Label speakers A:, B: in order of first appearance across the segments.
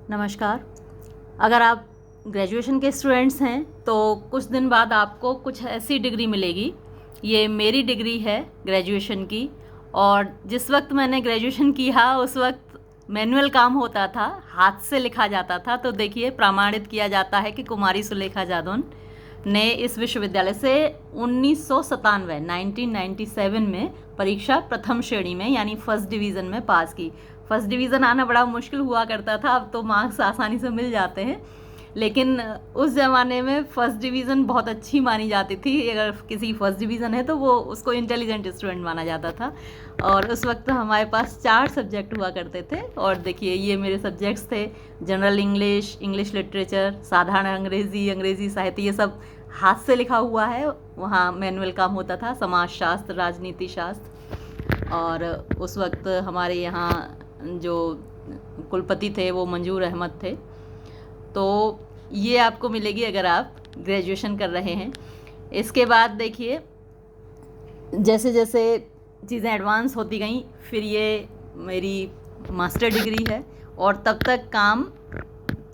A: नमस्कार। अगर आप ग्रेजुएशन के स्टूडेंट्स हैं तो कुछ दिन बाद आपको कुछ ऐसी डिग्री मिलेगी। ये मेरी डिग्री है ग्रेजुएशन की, और जिस वक्त मैंने ग्रेजुएशन किया उस वक्त मैनुअल काम होता था, हाथ से लिखा जाता था। तो देखिए, प्रमाणित किया जाता है कि कुमारी सुलेखा जादौन ने इस विश्वविद्यालय से 1997 में परीक्षा प्रथम श्रेणी में यानी फर्स्ट डिवीज़न में पास की। फर्स्ट डिवीज़न आना बड़ा मुश्किल हुआ करता था, अब तो मार्क्स आसानी से मिल जाते हैं, लेकिन उस ज़माने में फ़र्स्ट डिवीज़न बहुत अच्छी मानी जाती थी। अगर किसी फर्स्ट डिवीज़न है तो वो उसको इंटेलिजेंट स्टूडेंट माना जाता था। और उस वक्त हमारे पास 4 सब्जेक्ट हुआ करते थे, और देखिए ये मेरे सब्जेक्ट्स थे: जनरल इंग्लिश, इंग्लिश लिटरेचर, साधारण अंग्रेज़ी, अंग्रेज़ी साहित्य। ये सब हाथ से लिखा हुआ है, वहाँ मैनुअल काम होता था। समाजशास्त्र, राजनीति शास्त्र। और उस वक्त हमारे यहाँ जो कुलपति थे वो मंजूर अहमद थे। तो ये आपको मिलेगी अगर आप ग्रेजुएशन कर रहे हैं। इसके बाद देखिए, जैसे जैसे चीज़ें एडवांस होती गई, फिर ये मेरी मास्टर डिग्री है, और तब तक काम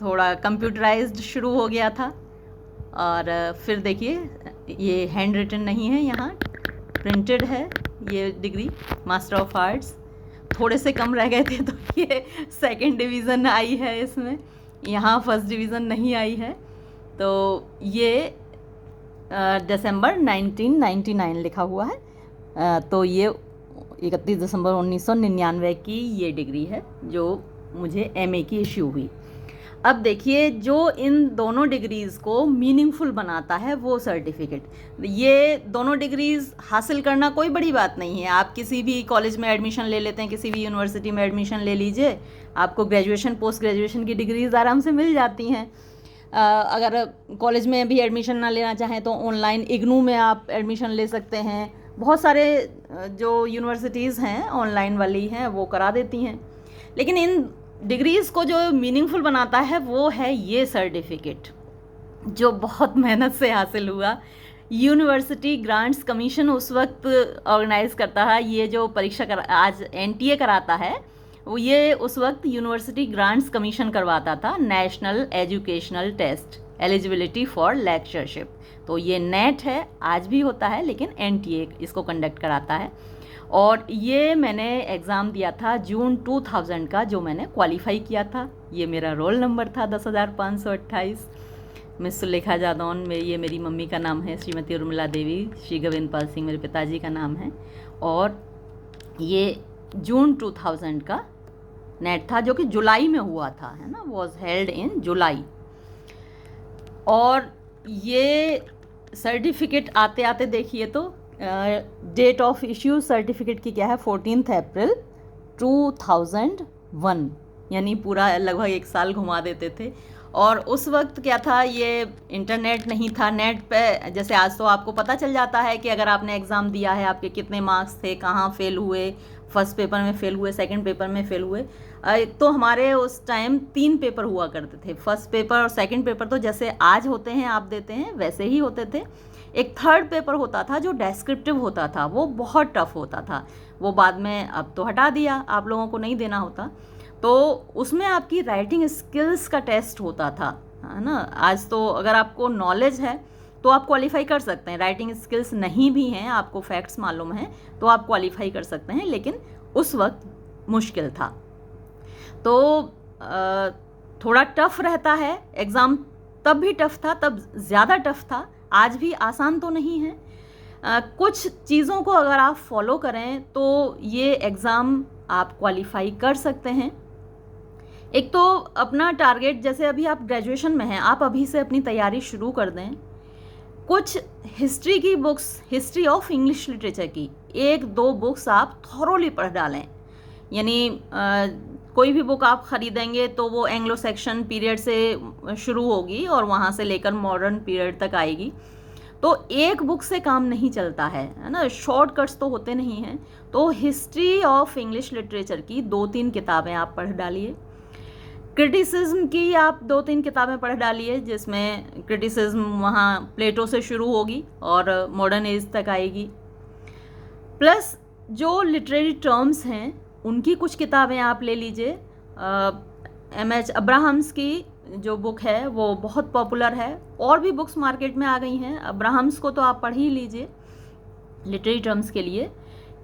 A: थोड़ा कंप्यूटराइज्ड शुरू हो गया था। और फिर देखिए, ये हैंड रिटन नहीं है, यहाँ प्रिंटेड है ये डिग्री, मास्टर ऑफ आर्ट्स। थोड़े से कम रह गए थे तो ये सेकंड डिवीज़न आई है इसमें, यहाँ फर्स्ट डिवीज़न नहीं आई है। तो ये दिसंबर 1999 लिखा हुआ है। तो ये 31 दिसंबर 1999 की ये डिग्री है जो मुझे एमए की इश्यू हुई। अब देखिए, जो इन दोनों डिग्रीज़ को मीनिंगफुल बनाता है वो सर्टिफिकेट। ये दोनों डिग्रीज़ हासिल करना कोई बड़ी बात नहीं है। आप किसी भी कॉलेज में एडमिशन ले लेते हैं, किसी भी यूनिवर्सिटी में एडमिशन ले लीजिए, आपको ग्रेजुएशन, पोस्ट ग्रेजुएशन की डिग्रीज़ आराम से मिल जाती हैं। अगर कॉलेज में भी एडमिशन ना लेना चाहें तो ऑनलाइन इग्नू में आप एडमिशन ले सकते हैं। बहुत सारे जो यूनिवर्सिटीज़ हैं ऑनलाइन वाली हैं वो करा देती हैं। लेकिन इन डिग्रीज़ को जो मीनिंगफुल बनाता है वो है ये सर्टिफिकेट, जो बहुत मेहनत से हासिल हुआ। यूनिवर्सिटी ग्रांट्स कमीशन उस वक्त ऑर्गेनाइज करता है ये जो परीक्षा आज एनटीए कराता है, वो ये उस वक्त यूनिवर्सिटी ग्रांट्स कमीशन करवाता था, national educational test eligibility for lectureship. तो ये नेट है, आज भी होता है, लेकिन एनटीए इसको कंडक्ट कराता है। और ये मैंने एग्ज़ाम दिया था जून 2000 का, जो मैंने क्वालिफाई किया था। ये मेरा रोल नंबर था 10,528। मिस सुलेखा जादौन में, ये मेरी मम्मी का नाम है, श्रीमती उर्मिला देवी। श्री गोविंदपाल सिंह मेरे पिताजी का नाम है। और ये जून 2000 का नेट था, जो कि जुलाई में हुआ था, है ना, वॉज हेल्ड इन जुलाई। और ये सर्टिफिकेट आते आते देखिए तो डेट ऑफ इश्यू सर्टिफिकेट की क्या है, 14 अप्रैल 2001, यानी पूरा लगभग 1 साल घुमा देते थे। और उस वक्त क्या था, ये इंटरनेट नहीं था। नेट पे जैसे आज तो आपको पता चल जाता है कि अगर आपने एग्ज़ाम दिया है, आपके कितने मार्क्स थे, कहाँ फेल हुए, फर्स्ट पेपर में फेल हुए, सेकंड पेपर में फेल हुए। तो हमारे उस टाइम 3 पेपर हुआ करते थे, फर्स्ट पेपर और सेकंड पेपर तो जैसे आज होते हैं आप देते हैं वैसे ही होते थे। एक थर्ड पेपर होता था जो डेस्क्रिप्टिव होता था, वो बहुत टफ होता था। वो बाद में अब तो हटा दिया, आप लोगों को नहीं देना होता। तो उसमें आपकी राइटिंग स्किल्स का टेस्ट होता था, है ना। आज तो अगर आपको नॉलेज है तो आप क्वालिफाई कर सकते हैं, राइटिंग स्किल्स नहीं भी हैं, आपको फैक्ट्स मालूम हैं, तो आप क्वालिफाई कर सकते हैं। लेकिन उस वक्त मुश्किल था, तो थोड़ा टफ रहता है एग्ज़ाम। तब भी टफ था, तब ज़्यादा टफ था, आज भी आसान तो नहीं है। कुछ चीज़ों को अगर आप फॉलो करें तो ये एग्ज़ाम आप क्वालिफाई कर सकते हैं। एक तो अपना टारगेट, जैसे अभी आप ग्रेजुएशन में हैं, आप अभी से अपनी तैयारी शुरू कर दें। कुछ हिस्ट्री की books, history of English literature की 1-2 बुक्स आप थॉरोली पढ़ डालें। यानी कोई भी बुक आप ख़रीदेंगे तो वो एंग्लो सेक्शन पीरियड से शुरू होगी और वहाँ से लेकर मॉडर्न पीरियड तक आएगी। तो एक बुक से काम नहीं चलता है ना, शॉर्टकट्स तो होते नहीं हैं। तो हिस्ट्री ऑफ इंग्लिश लिटरेचर की 2-3 किताबें आप पढ़ डालिए। क्रिटिसिज्म की आप 2-3 किताबें पढ़ डालिए, जिसमें क्रिटिसिज्म वहाँ प्लेटो से शुरू होगी और मॉडर्न एज तक आएगी। प्लस जो लिटरेरी टर्म्स हैं उनकी कुछ किताबें आप ले लीजिए। M.H. अब्राहम्स की जो बुक है वो बहुत पॉपुलर है, और भी बुक्स मार्केट में आ गई हैं। अब्राहम्स को तो आप पढ़ ही लीजिए लिटरेरी टर्म्स के लिए।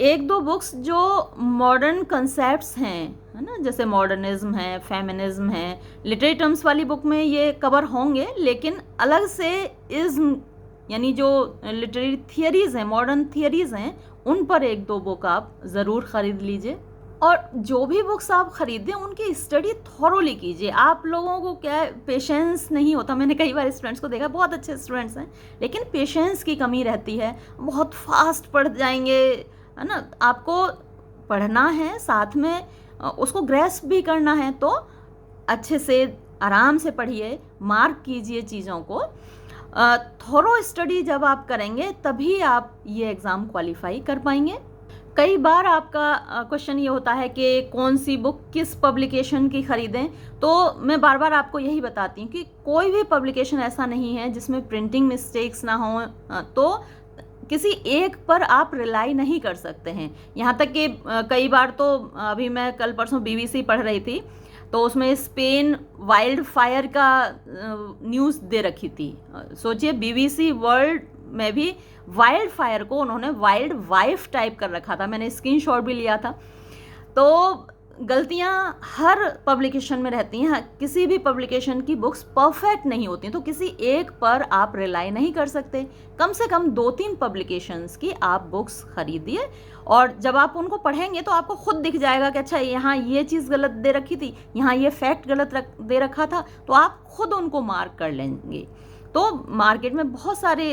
A: एक दो बुक्स जो मॉडर्न कंसेप्ट्स हैं, है ना, जैसे मॉडर्निज्म है, फेमिनिज्म है, लिटरेरी टर्म्स वाली बुक में ये कवर होंगे, लेकिन अलग से इज्म यानी जो लिटरेरी थियरीज़ हैं, मॉडर्न थियरीज़ हैं, उन पर एक दो बुक आप ज़रूर ख़रीद लीजिए। और जो भी बुक्स आप ख़रीदें उनकी स्टडी थॉरोली कीजिए। आप लोगों को क्या पेशेंस नहीं होता, मैंने कई बार स्टूडेंट्स को देखा, बहुत अच्छे स्टूडेंट्स हैं लेकिन पेशेंस की कमी रहती है, बहुत फास्ट पढ़ जाएंगे, है ना। आपको पढ़ना है, साथ में उसको ग्रेस्प भी करना है, तो अच्छे से आराम से पढ़िए, मार्क कीजिए चीज़ों को। थोरो स्टडी जब आप करेंगे तभी आप ये एग्ज़ाम क्वालिफाई कर पाएंगे। कई बार आपका क्वेश्चन ये होता है कि कौन सी बुक किस पब्लिकेशन की ख़रीदें, तो मैं बार बार आपको यही बताती हूँ कि कोई भी पब्लिकेशन ऐसा नहीं है जिसमें प्रिंटिंग मिस्टेक्स ना हो, तो किसी एक पर आप रिलाई नहीं कर सकते हैं। यहाँ तक कि कई बार तो अभी मैं कल परसों BBC पढ़ रही थी, तो उसमें स्पेन वाइल्ड फायर का न्यूज़ दे रखी थी। सोचिए, BBC वर्ल्ड में भी वाइल्ड फायर को उन्होंने वाइल्ड वाइफ टाइप कर रखा था, मैंने स्क्रीनशॉट भी लिया था। तो गलतियां हर पब्लिकेशन में रहती हैं, किसी भी पब्लिकेशन की बुक्स परफेक्ट नहीं होती, तो किसी एक पर आप रिलाई नहीं कर सकते। कम से कम 2-3 पब्लिकेशंस की आप बुक्स खरीदिए, और जब आप उनको पढ़ेंगे तो आपको खुद दिख जाएगा कि अच्छा यहाँ ये चीज़ गलत दे रखी थी, यहाँ ये फैक्ट गलत दे रखा था, तो आप खुद उनको मार्क कर लेंगे। तो मार्केट में बहुत सारे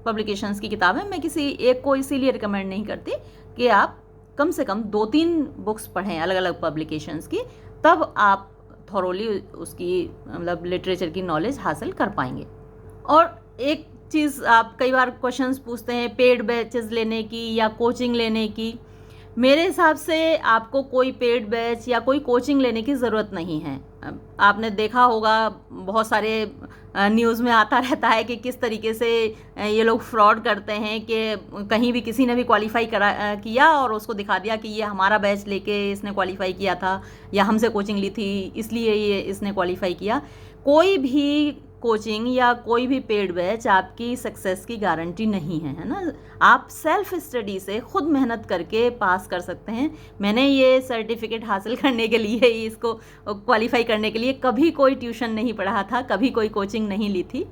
A: पब्लिकेशंस की किताबें, मैं किसी एक को इसीलिए रिकमेंड नहीं करती कि आप कम से कम 2-3 बुक्स पढ़ें अलग अलग पब्लिकेशंस की, तब आप थॉरोली उसकी मतलब लिटरेचर की नॉलेज हासिल कर पाएंगे। और एक चीज़, आप कई बार क्वेश्चंस पूछते हैं पेड बैचेस लेने की या कोचिंग लेने की। मेरे हिसाब से आपको कोई पेड बैच या कोई कोचिंग लेने की ज़रूरत नहीं है। आपने देखा होगा बहुत सारे न्यूज़ में आता रहता है कि किस तरीके से ये लोग फ्रॉड करते हैं, कि कहीं भी किसी ने भी क्वालिफाई किया और उसको दिखा दिया कि ये हमारा बैच लेके इसने क्वालिफाई किया था, या हमसे कोचिंग ली थी इसलिए ये इसने क्वालिफाई किया। कोई भी कोचिंग या कोई भी पेड बैच आपकी सक्सेस की गारंटी नहीं है, है ना। आप सेल्फ स्टडी से खुद मेहनत करके पास कर सकते हैं। मैंने ये सर्टिफिकेट हासिल करने के लिए, इसको क्वालिफाई करने के लिए कभी कोई ट्यूशन नहीं पढ़ा था, कभी कोई कोचिंग नहीं ली थी,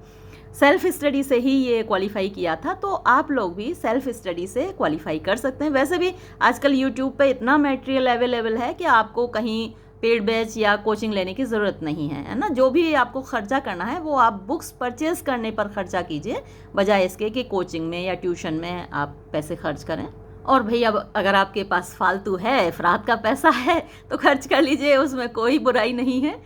A: सेल्फ स्टडी से ही ये क्वालिफाई किया था। तो आप लोग भी सेल्फ स्टडी से क्वालिफाई कर सकते हैं। वैसे भी आजकल यूट्यूब पे इतना मटेरियल अवेलेबल है कि आपको कहीं पेड बैच या कोचिंग लेने की ज़रूरत नहीं है, है ना। जो भी आपको खर्चा करना है वो आप बुक्स परचेज़ करने पर खर्चा कीजिए, बजाय इसके कि कोचिंग में या ट्यूशन में आप पैसे खर्च करें। और भाई, अब अगर आपके पास फालतू है, अफराद का पैसा है, तो खर्च कर लीजिए, उसमें कोई बुराई नहीं है।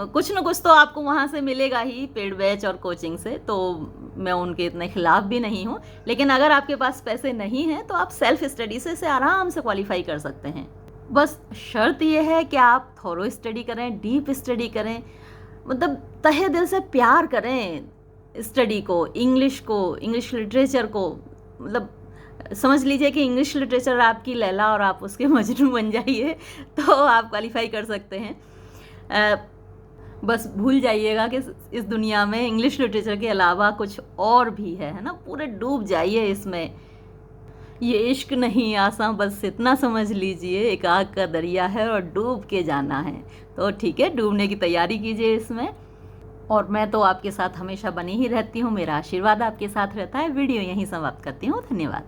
A: कुछ न कुछ तो आपको वहाँ से मिलेगा ही, पेड बैच और कोचिंग से, तो मैं उनके इतने खिलाफ भी नहीं हूँ। लेकिन अगर आपके पास पैसे नहीं हैं तो आप सेल्फ स्टडी से इसे आराम से क्वालिफाई कर सकते हैं। बस शर्त यह है कि आप थोरो स्टडी करें, डीप स्टडी करें, मतलब तहे दिल से प्यार करें स्टडी को, इंग्लिश लिटरेचर को। मतलब समझ लीजिए कि इंग्लिश लिटरेचर आपकी लैला और आप उसके मजनू बन जाइए, तो आप क्वालिफाई कर सकते हैं। बस भूल जाइएगा कि इस दुनिया में इंग्लिश लिटरेचर के अलावा कुछ और भी है ना। पूरे डूब जाइए इसमें। ये इश्क नहीं आसान, बस इतना समझ लीजिए, एक आग का दरिया है और डूब के जाना है। तो ठीक है, डूबने की तैयारी कीजिए इसमें। और मैं तो आपके साथ हमेशा बनी ही रहती हूँ, मेरा आशीर्वाद आपके साथ रहता है। वीडियो यहीं समाप्त करती हूँ। धन्यवाद।